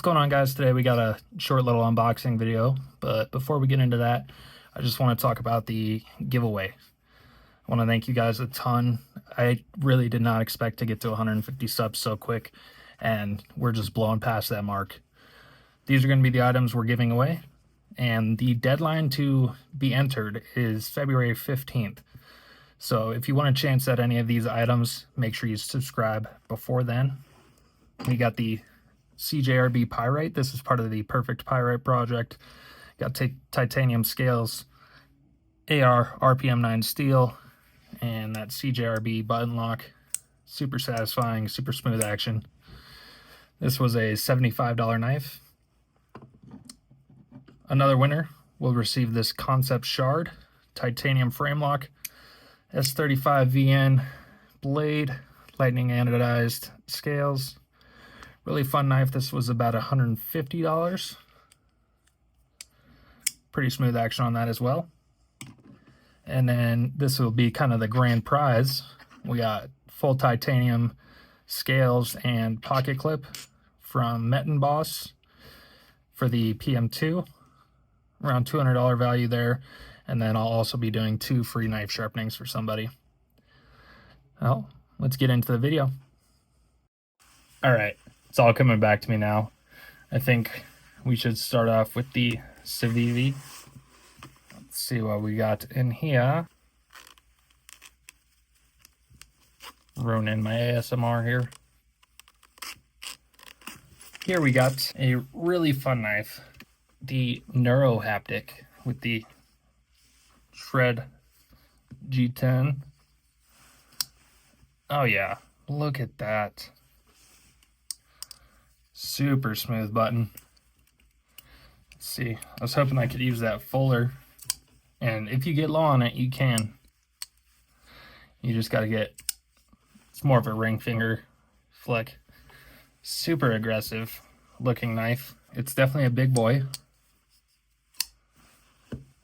What's going on, guys? Today we got a short little unboxing video, but before we get into that, I just want to talk about the giveaway. I want to thank you guys a ton. I really did not expect to get to 150 subs so quick, and we're just blowing past that mark. These are going to be the items we're giving away, and the deadline to be entered is February 15th. So if you want a chance at any of these items, make sure you subscribe before then. We got the CJRB Pyrite. This is part of the Perfect Pyrite project. Got titanium scales, AR RPM 9 steel, and that CJRB button lock. Super satisfying, super smooth action. This was a $75 knife. Another winner will receive this Concept Shard titanium frame lock, S35 VN blade, lightning anodized scales. Really fun knife. This was about $150. Pretty smooth action on that as well. And then this will be kind of the grand prize. We got full titanium scales and pocket clip from Metin Boss for the PM2. Around $200 value there. And then I'll also be doing 2 free knife sharpenings for somebody. Well, let's get into the video. All right. It's all coming back to me now. I think we should start off with the Civivi. Let's see what we got in here. Throwing in my ASMR here. Here we got a really fun knife. The Neurohaptic with the Shred G10. Oh yeah, look at that. Super smooth button. Let's see, I was hoping I could use that fuller, and if you get low on it, you can. You just got to get, it's more of a ring finger flick. Super aggressive looking knife. It's definitely a big boy.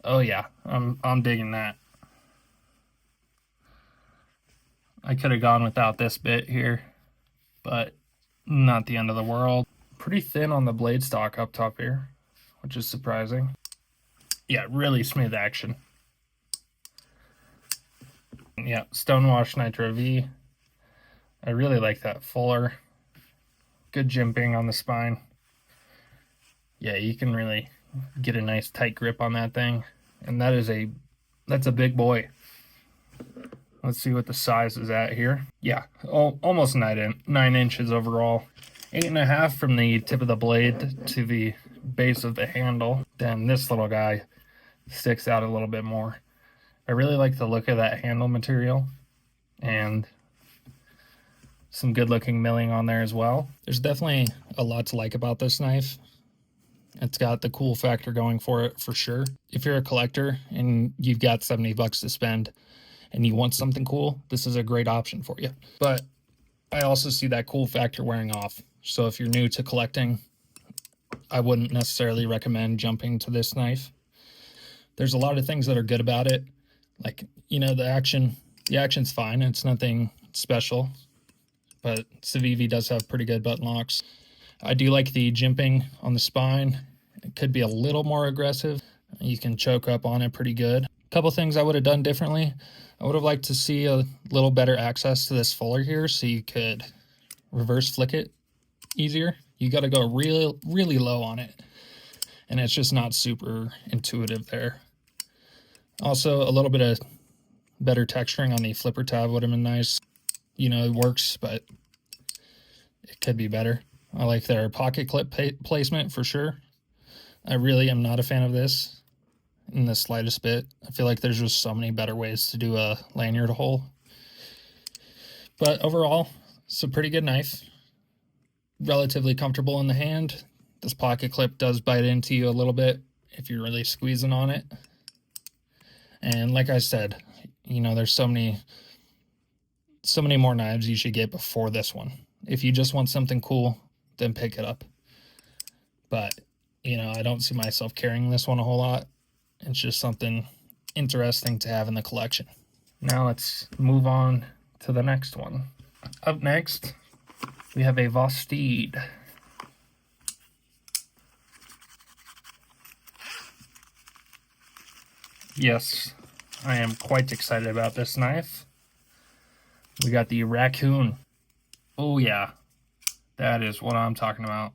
Oh yeah, I'm digging that. I could have gone without this bit here, but not the end of the world. Pretty thin on the blade stock up top here, which is surprising. Yeah, really smooth action. Yeah, Stonewash Nitro V. I really like that fuller. Good jimping on the spine. Yeah, you can really get a nice tight grip on that thing. And that's a big boy. Let's see what the size is at here. Yeah, almost 9 inches overall. 8.5 from the tip of the blade to the base of the handle. Then this little guy sticks out a little bit more. I really like the look of that handle material, and some good looking milling on there as well. There's definitely a lot to like about this knife. It's got the cool factor going for it for sure. If you're a collector and you've got $70 to spend and you want something cool, this is a great option for you. But I also see that cool factor wearing off. So if you're new to collecting, I wouldn't necessarily recommend jumping to this knife. There's a lot of things that are good about it. Like, you know, the action's fine. It's nothing special, but Civivi does have pretty good button locks. I do like the jimping on the spine. It could be a little more aggressive. You can choke up on it pretty good. A couple things I would have done differently. I would have liked to see a little better access to this fuller here so you could reverse flick it easier. You got to go really low on it, and it's just not super intuitive there. Also, a little bit of better texturing on the flipper tab would have been nice. You know, it works, but it could be better. I like their pocket clip placement for sure. I really am not a fan of this in the slightest bit. I feel like there's just so many better ways to do a lanyard hole. But overall, it's a pretty good knife. Relatively comfortable in the hand. This pocket clip does bite into you a little bit if you're really squeezing on it. And like I said, you know, there's so many more knives you should get before this one. If you just want something cool, then pick it up. But, you know, I don't see myself carrying this one a whole lot. It's just something interesting to have in the collection. Now let's move on to the next one. Up next, we have a Vosteed. Yes, I am quite excited about this knife. We got the Raccoon. Oh yeah, that is what I'm talking about.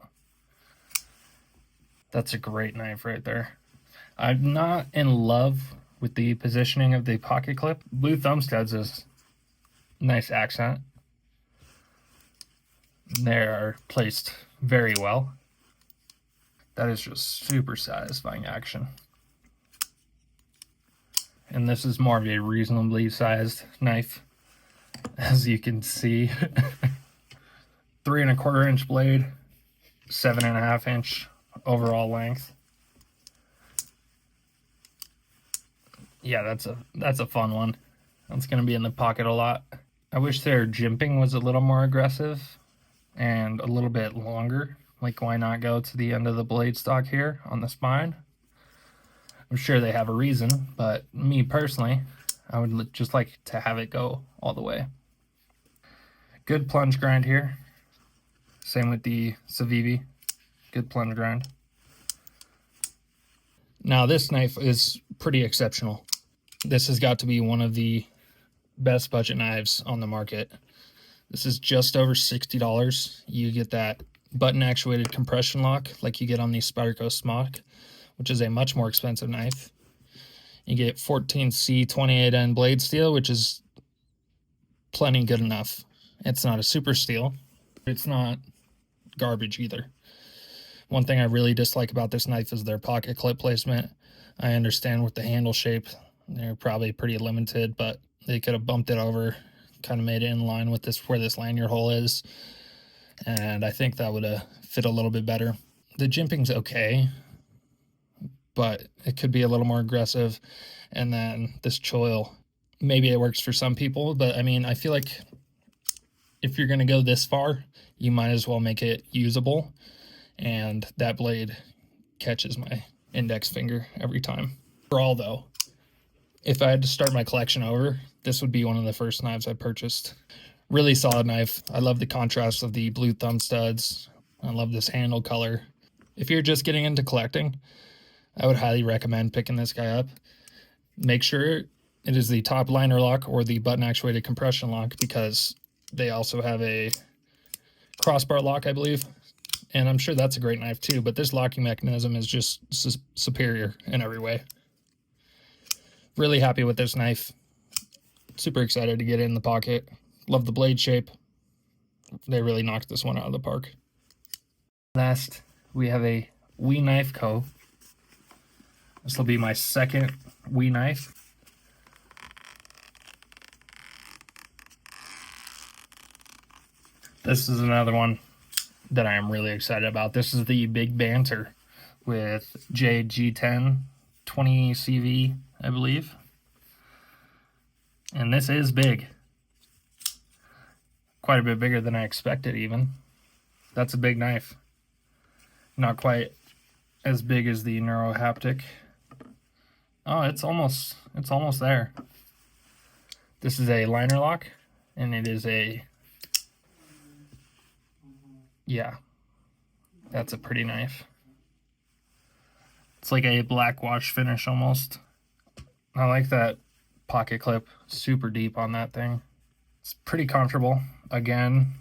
That's a great knife right there. I'm not in love with the positioning of the pocket clip. Blue thumb studs is nice accent. They are placed very well. That is just super satisfying action. And this is more of a reasonably sized knife, as you can see. 3¼ inch blade, 7.5 inch overall length. Yeah, that's a fun one. That's gonna be in the pocket a lot. I wish their jimping was a little more aggressive and a little bit longer. Like, why not go to the end of the blade stock here on the spine? I'm sure they have a reason, but me personally, I would just like to have it go all the way. Good plunge grind here. Same with the Civivi. Good plunge grind. Now this knife is pretty exceptional. This has got to be one of the best budget knives on the market. This is just over $60. You get that button actuated compression lock like you get on the Spyderco Smock, which is a much more expensive knife. You get 14C 28N blade steel, which is plenty good enough. It's not a super steel. It's not garbage either. One thing I really dislike about this knife is their pocket clip placement. I understand with the handle shape, they're probably pretty limited, but they could have bumped it over, kind of made it in line with this where this lanyard hole is, and I think that would have fit a little bit better. The jimping's okay, but it could be a little more aggressive. And then this choil, maybe it works for some people, but I mean, I feel like if you're going to go this far, you might as well make it usable. And that blade catches my index finger every time. Overall though, if I had to start my collection over, this would be one of the first knives I purchased. Really solid knife. I love the contrast of the blue thumb studs. I love this handle color. If you're just getting into collecting, I would highly recommend picking this guy up. Make sure it is the top liner lock or the button actuated compression lock, because they also have a crossbar lock, I believe. And I'm sure that's a great knife too, but this locking mechanism is just superior in every way. Really happy with this knife. Super excited to get it in the pocket. Love the blade shape. They really knocked this one out of the park. Last, we have a WE Knife Co. This will be my second WE knife. This is another one that I am really excited about. This is the Big Banter with JG10 20CV, I believe. And this is big. Quite a bit bigger than I expected even. That's a big knife. Not quite as big as the Neurohaptic. Oh, it's almost there. This is a liner lock, and it is a, yeah, that's a pretty knife. It's like a black wash finish almost. I like that pocket clip, super deep on that thing. It's pretty comfortable. Again,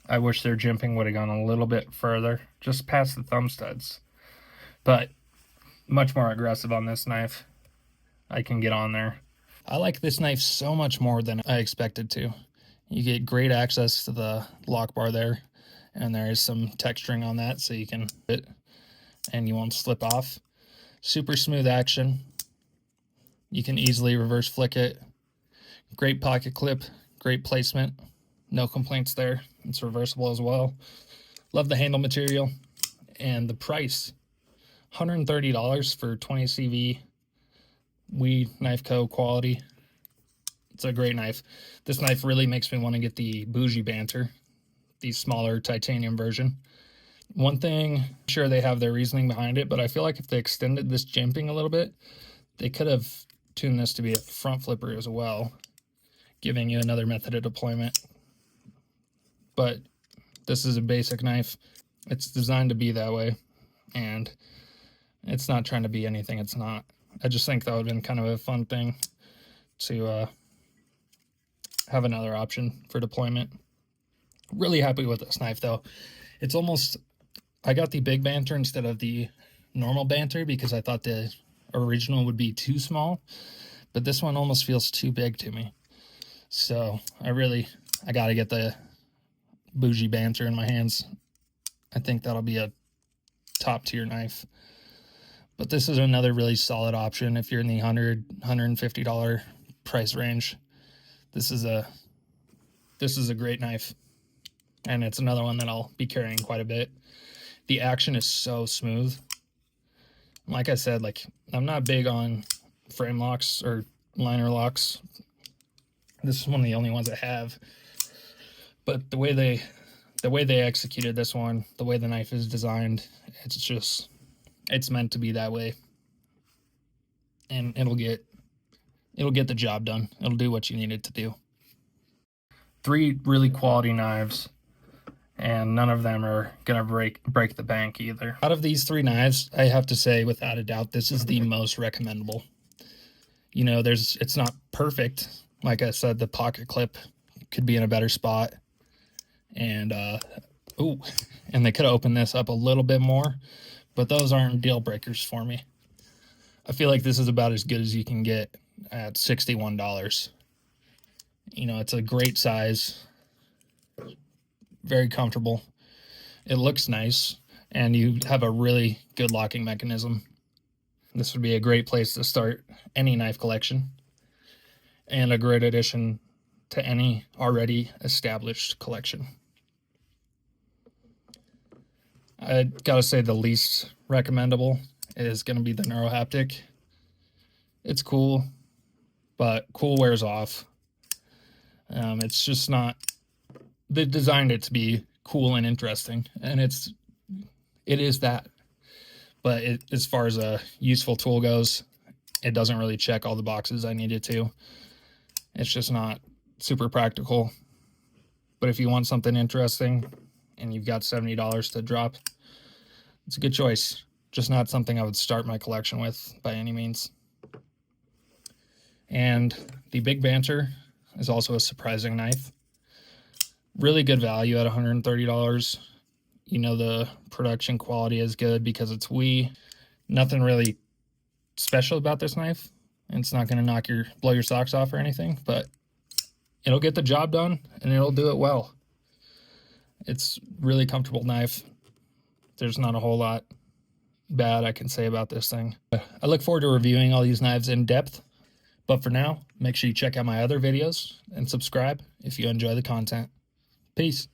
I wish their jimping would have gone a little bit further, just past the thumb studs. But much more aggressive on this knife. I can get on there. I like this knife so much more than I expected to. You get great access to the lock bar there, and there is some texturing on that so you can fit and you won't slip off. Super smooth action. You can easily reverse flick it. Great pocket clip, great placement. No complaints there. It's reversible as well. Love the handle material and the price. $130 for 20CV WE Knife Co. quality. It's a great knife. This knife really makes me want to get the Bougie Banter, the smaller titanium version. One thing, sure they have their reasoning behind it, but I feel like if they extended this jimping a little bit, they could have tuned this to be a front flipper as well, giving you another method of deployment. But this is a basic knife. It's designed to be that way, and it's not trying to be anything it's not. I just think that would have been kind of a fun thing to have another option for deployment. Really happy with this knife though. It's almost, I got the big banter instead of the normal banter because I thought the original would be too small, but this one almost feels too big to me. So I got to get the bougie banter in my hands. I think that'll be a top tier knife. But this is another really solid option if you're in the $150 price range. This is a great knife, and it's another one that I'll be carrying quite a bit. The action is so smooth. Like I said, like, I'm not big on frame locks or liner locks. This is one of the only ones I have. But the way they executed this one, the way the knife is designed, it's meant to be that way. And it'll get the job done. It'll do what you need it to do. 3 really quality knives, and none of them are gonna break the bank either. Out of these 3 knives, I have to say without a doubt this is the most recommendable. You know, it's not perfect. Like I said, the pocket clip could be in a better spot, and and they could have opened this up a little bit more, but those aren't deal breakers for me. I feel like this is about as good as you can get at $61. You know, it's a great size, very comfortable. It looks nice, and you have a really good locking mechanism. This would be a great place to start any knife collection, and a great addition to any already established collection. I gotta say the least recommendable is gonna be the Neurohaptic. It's cool, but cool wears off. It's just not, they designed it to be cool and interesting, and it is that. But as far as a useful tool goes, it doesn't really check all the boxes I need it to. It's just not super practical. But if you want something interesting and you've got $70 to drop, it's a good choice. Just not something I would start my collection with by any means. And the Big Banter is also a surprising knife. Really good value at $130. You know, the production quality is good because it's WE. Nothing really special about this knife. It's not going to blow your socks off or anything, but it'll get the job done and it'll do it well. It's really comfortable knife. There's not a whole lot bad I can say about this thing. I look forward to reviewing all these knives in depth, but for now, make sure you check out my other videos and subscribe if you enjoy the content. Peace.